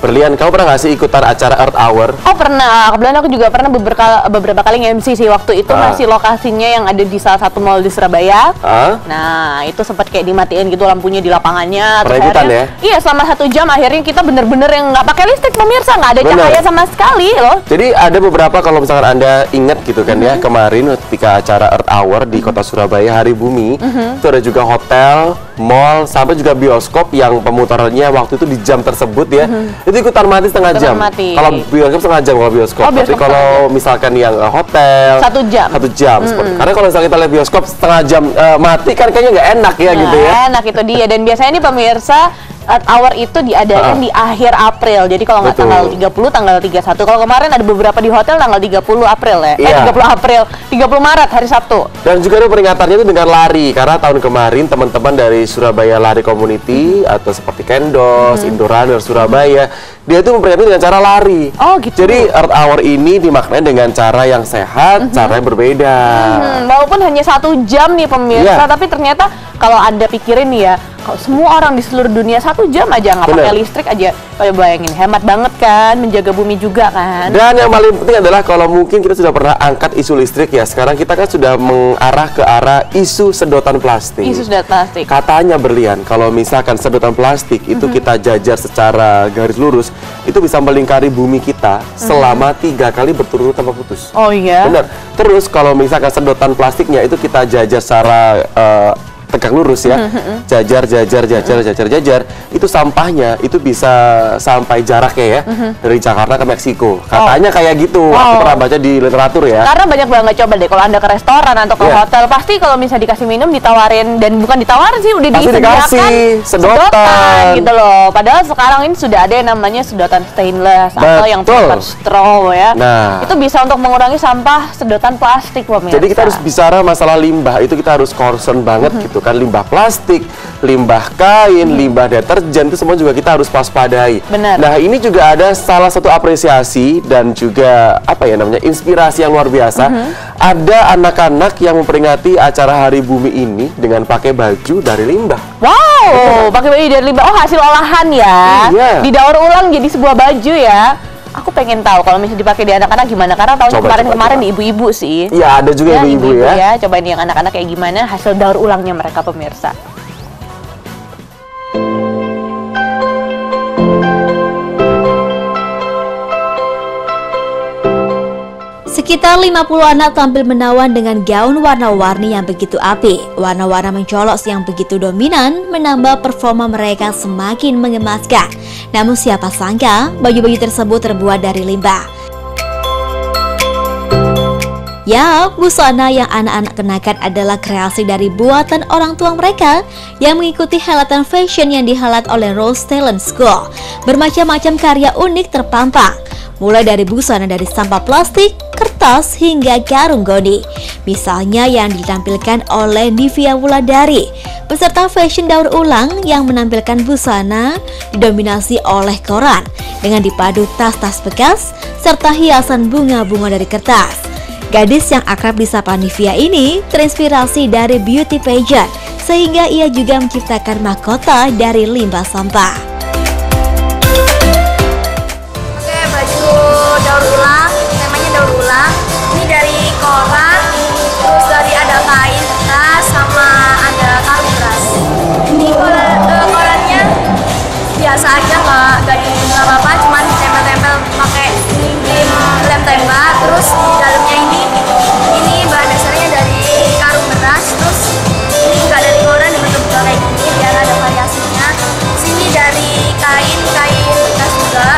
Berlian, kamu pernah nggak sih ikutan acara Earth Hour? Oh pernah, kebetulan aku juga pernah beberapa kali nge-MC sih. Waktu itu masih lokasinya yang ada di salah satu mall di Surabaya. Nah itu sempat kayak dimatiin gitu lampunya di lapangannya. Pernah ikutan ya? Iya, selama 1 jam akhirnya kita bener-bener yang nggak pakai listrik pemirsa, nggak ada cahaya sama sekali loh. Jadi ada beberapa, kalau misalkan Anda ingat gitu kan ya, kemarin ketika acara Earth Hour di kota Surabaya Hari Bumi, itu ada juga hotel, mall, sampai juga bioskop yang pemutarannya waktu itu di jam tersebut ya. Itu ikutan mati setengah jam. Kalau bioskop setengah jam kalau bioskop. Tapi kalau misalkan yang hotel 1 jam. 1 jam. Karena kalau misalnya kita lihat bioskop setengah jam mati kan kayaknya nggak enak ya gitu ya. Enak itu dia. Dan biasanya nih pemirsa, Earth Hour itu diadakan di akhir April. Jadi kalau nggak tanggal 30, tanggal 31. Kalau kemarin ada beberapa di hotel tanggal 30 April ya. 30 April, 30 Maret hari Sabtu. Dan juga ada peringatannya itu dengan lari. Karena tahun kemarin teman-teman dari Surabaya Lari Community atau seperti Kendos, Indorunner Surabaya, dia itu memperingati dengan cara lari. Oh gitu. Jadi Earth Hour ini dimaknai dengan cara yang sehat, cara yang berbeda. Walaupun hanya 1 jam nih pemirsa, tapi ternyata kalau Anda pikirin nih ya, kalau semua orang di seluruh dunia 1 jam aja nggak pakai listrik aja, kayak bayangin, hemat banget kan, menjaga bumi juga kan. Dan yang paling penting adalah kalau mungkin kita sudah pernah angkat isu listrik ya, sekarang kita kan sudah mengarah ke arah isu sedotan plastik. Isu sedotan plastik. Katanya Berlian, kalau misalkan sedotan plastik itu kita jajar secara garis lurus, itu bisa melingkari bumi kita selama 3 kali berturut-turut tanpa putus. Oh iya? Benar. Terus kalau misalkan sedotan plastiknya itu kita jajar secara tegak lurus ya, jajar, itu sampahnya itu bisa sampai jaraknya ya, dari Jakarta ke Meksiko. Katanya kayak gitu, aku pernah baca di literatur ya. Karena banyak banget, coba deh, kalau Anda ke restoran atau ke hotel, pasti kalau misalnya dikasih minum ditawarin, dan bukan ditawarin sih, udah disediakan sedotan gitu loh. Padahal sekarang ini sudah ada yang namanya sedotan stainless atau yang paper straw ya. Nah, itu bisa untuk mengurangi sampah sedotan plastik pemirsa. Jadi kita harus bicara masalah limbah, itu kita harus concern banget gitu kan, limbah plastik, limbah kain, limbah deterjen, itu semua juga kita harus waspadai. Benar. Nah, ini juga ada salah satu apresiasi dan juga apa ya namanya, inspirasi yang luar biasa. Ada anak-anak yang memperingati acara Hari Bumi ini dengan pakai baju dari limbah. Wow, pakai baju dari limbah. Oh, hasil olahan ya. Didaur ulang jadi sebuah baju ya. Aku pengen tahu kalau misalnya dipakai di anak-anak gimana, karena tahun kemarin di ibu-ibu sih. Iya, ada juga ibu-ibu ya. Coba ini yang anak-anak kayak gimana hasil daur ulangnya mereka pemirsa. Sekitar 50 anak tampil menawan dengan gaun warna-warni yang begitu apik. Warna-warna mencolok yang begitu dominan menambah performa mereka semakin mengemaskan. Namun siapa sangka baju-baju tersebut terbuat dari limbah. Ya, busana yang anak-anak kenakan adalah kreasi dari buatan orang tua mereka yang mengikuti helatan fashion yang dihelat oleh Rose Talent School. Bermacam-macam karya unik terpampang, mulai dari busana dari sampah plastik, kertas, hingga karung goni. Misalnya yang ditampilkan oleh Nivia Wulandari, peserta fashion daur ulang yang menampilkan busana didominasi oleh koran dengan dipadu tas-tas bekas serta hiasan bunga-bunga dari kertas. Gadis yang akrab disapa Nivia ini terinspirasi dari beauty pageant, sehingga ia juga menciptakan mahkota dari limbah sampah. Oke, baju daur ulang, temanya daur ulang. Ini dari koran, terus dari ada kain kertas, sama ada karung beras. Ini korannya biasa aja, nggak apa-apa, cuman tempel-tempel pakai lem tembak. Terus di dalamnya ini bahan dasarnya dari karung beras. Terus ini nggak dari koran, dibentuk kayak gini biar ada variasinya. Sini dari kain bekas juga.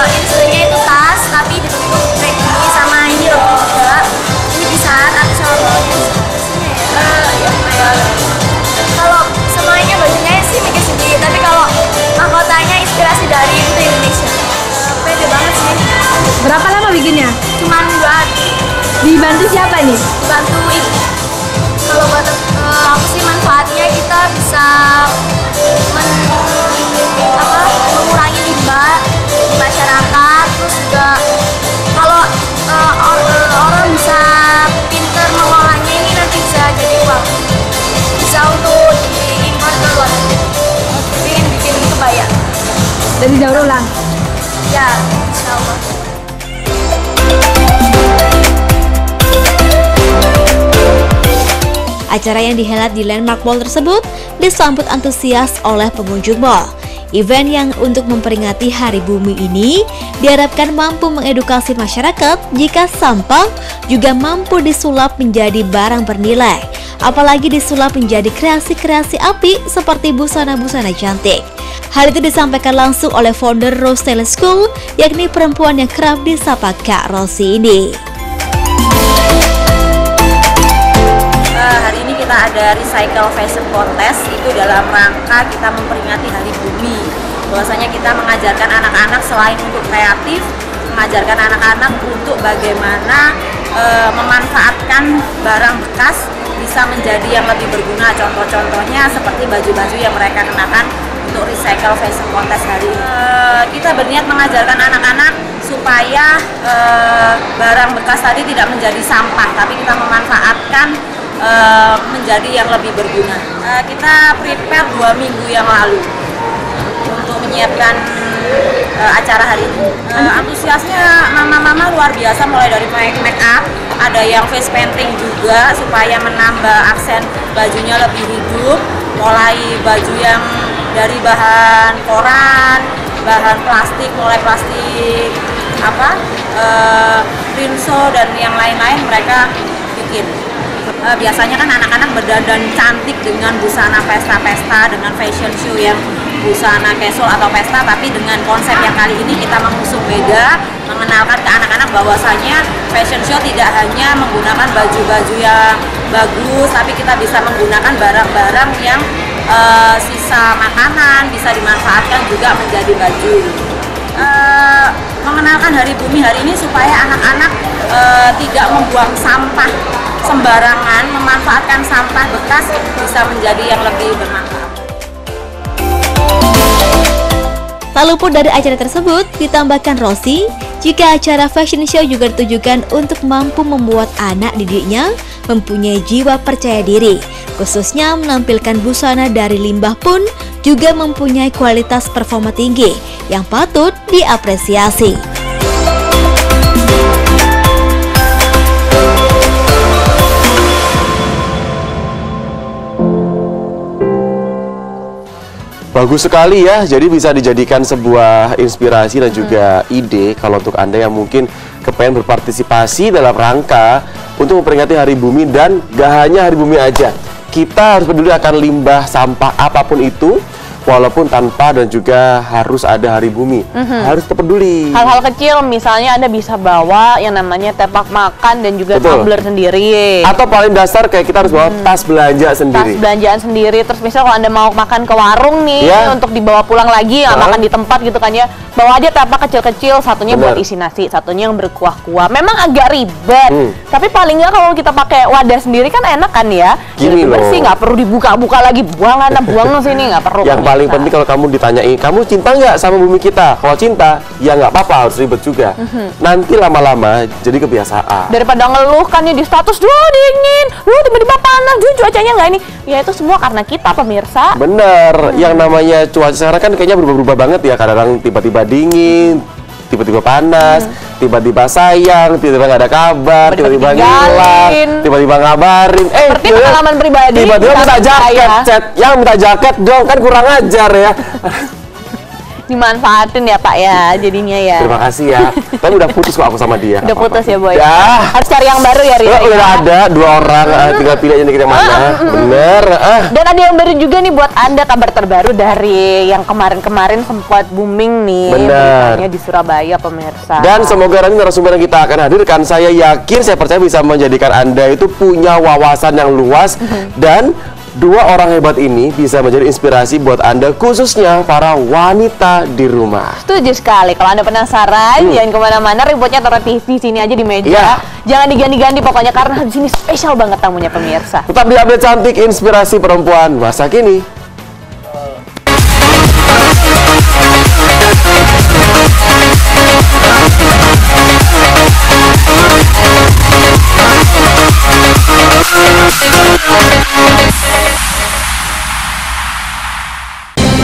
Instrumennya itu tas, tapi dibentuk kayak gini, sama ini roti juga. Ini bisa atas sama bawahnya. Kalau semuanya bajunya sih bikin sendiri, tapi kalau mahkotanya inspirasi dari Putri Indonesia. Pede banget sih. Berapa lama bikinnya? Cuman 2 hari. Dibantu siapa nih? Dibantu ibu. Kalau buat aku sih manfaatnya kita bisa mengurangi limbah di masyarakat. Terus juga kalau orang bisa pinter mengolahnya, ini nanti bisa jadi uang. Bisa untuk diimpor ke luar negeri. Bikin kebaya. jadi daur ulang. Ya, insya Allah. Acara yang dihelat di Landmark Mall tersebut disambut antusias oleh pengunjung mall. Event yang untuk memperingati Hari Bumi ini diharapkan mampu mengedukasi masyarakat jika sampah juga mampu disulap menjadi barang bernilai, apalagi disulap menjadi kreasi-kreasi api seperti busana-busana cantik. Hal itu disampaikan langsung oleh founder Rose Talent School, yakni perempuan yang kerap disapa Kak Rosi ini. Hari ini kita ada recycle fashion contest, itu dalam rangka kita memperingati Hari Bumi. Bahwasanya kita mengajarkan anak-anak selain untuk kreatif, mengajarkan anak-anak untuk bagaimana memanfaatkan barang bekas bisa menjadi yang lebih berguna. Contoh-contohnya seperti baju-baju yang mereka kenakan untuk recycle fashion contest hari ini. Kita berniat mengajarkan anak-anak supaya barang bekas tadi tidak menjadi sampah, tapi kita memanfaatkan menjadi yang lebih berguna. Kita prepare 2 minggu yang lalu untuk menyiapkan acara hari ini. Antusiasnya mama-mama luar biasa, mulai dari make up, ada yang face painting juga supaya menambah aksen bajunya lebih hidup, mulai baju yang dari bahan koran, bahan plastik, mulai plastik rinso dan yang lain-lain mereka bikin. Biasanya kan anak-anak berdandan cantik dengan busana pesta-pesta, dengan fashion show yang busana casual atau pesta, tapi dengan konsep yang kali ini kita mengusung beda, mengenalkan ke anak-anak bahwasanya fashion show tidak hanya menggunakan baju-baju yang bagus, tapi kita bisa menggunakan barang-barang yang sisa makanan bisa dimanfaatkan juga menjadi baju. Mengenalkan Hari Bumi hari ini supaya anak-anak tidak membuang sampah sembarangan, memanfaatkan sampah bekas bisa menjadi yang lebih bermanfaat. Tak luput dari acara tersebut, ditambahkan Rosi, jika acara fashion show juga ditujukan untuk mampu membuat anak didiknya mempunyai jiwa percaya diri, khususnya menampilkan busana dari limbah pun juga mempunyai kualitas performa tinggi yang patut diapresiasi. Bagus sekali ya, jadi bisa dijadikan sebuah inspirasi dan juga ide kalau untuk Anda yang mungkin kepengen berpartisipasi dalam rangka untuk memperingati Hari Bumi. Dan gak hanya Hari Bumi aja, kita harus peduli akan limbah sampah apapun itu, walaupun tanpa dan juga harus ada Hari Bumi. Harus peduli. Hal-hal kecil, misalnya Anda bisa bawa yang namanya tepak makan dan juga tumbler sendiri. Atau paling dasar kayak kita harus bawa tas belanja sendiri. Tas belanjaan sendiri. Terus misal kalau Anda mau makan ke warung nih, untuk dibawa pulang lagi, nggak makan di tempat gitu kan ya, bawa aja tepak kecil-kecil, satunya buat isi nasi, satunya yang berkuah-kuah. Memang agak ribet, tapi paling nggak kalau kita pakai wadah sendiri kan enak kan ya. Gini loh, bersih, nggak perlu dibuka-buka lagi, buang sini, nggak perlu. Yang paling penting kalau kamu ditanyain, kamu cinta nggak sama bumi kita? Kalau cinta, ya nggak apa-apa, harus ribet juga. Nanti lama-lama jadi kebiasaan. Daripada ngeluh kan ya di status, dingin, tiba-tiba panas, cuacanya nggak ini. Ya itu semua karena kita pemirsa. Bener, yang namanya cuaca sekarang kan kayaknya berubah-ubah banget ya. Kadang-kadang tiba-tiba dingin, tiba-tiba panas, tiba-tiba sayang, tiba-tiba nggak ada kabar, tiba-tiba ngilang, tiba-tiba ngabarin. Seperti pengalaman pribadi. Tiba-tiba minta jaket, chat. Yang minta jaket dong, kan kurang ajar ya. Dimanfaatin ya Pak ya, jadinya ya. Terima kasih ya. Tapi udah putus kok aku sama dia. Udah putus ya Boy. Ya. Harus cari yang baru ya Rita. Udah ada 2 orang, tinggal pilih aja nih kita mana. Bener. Dan ada yang baru juga nih buat Anda, kabar terbaru dari yang kemarin-kemarin sempat booming nih. Bener. Di Surabaya pemirsa. Dan semoga nanti narasumber yang kita akan hadirkan, saya yakin, saya percaya bisa menjadikan Anda itu punya wawasan yang luas. Dan 2 orang hebat ini bisa menjadi inspirasi buat Anda, khususnya para wanita di rumah. Setuju sekali. Kalau Anda penasaran, jangan kemana-mana, remote-nya taruh di sini aja di meja. Jangan diganti-ganti pokoknya, karena di sini spesial banget tamunya pemirsa. Tetap di Update Cantik, inspirasi perempuan masa kini.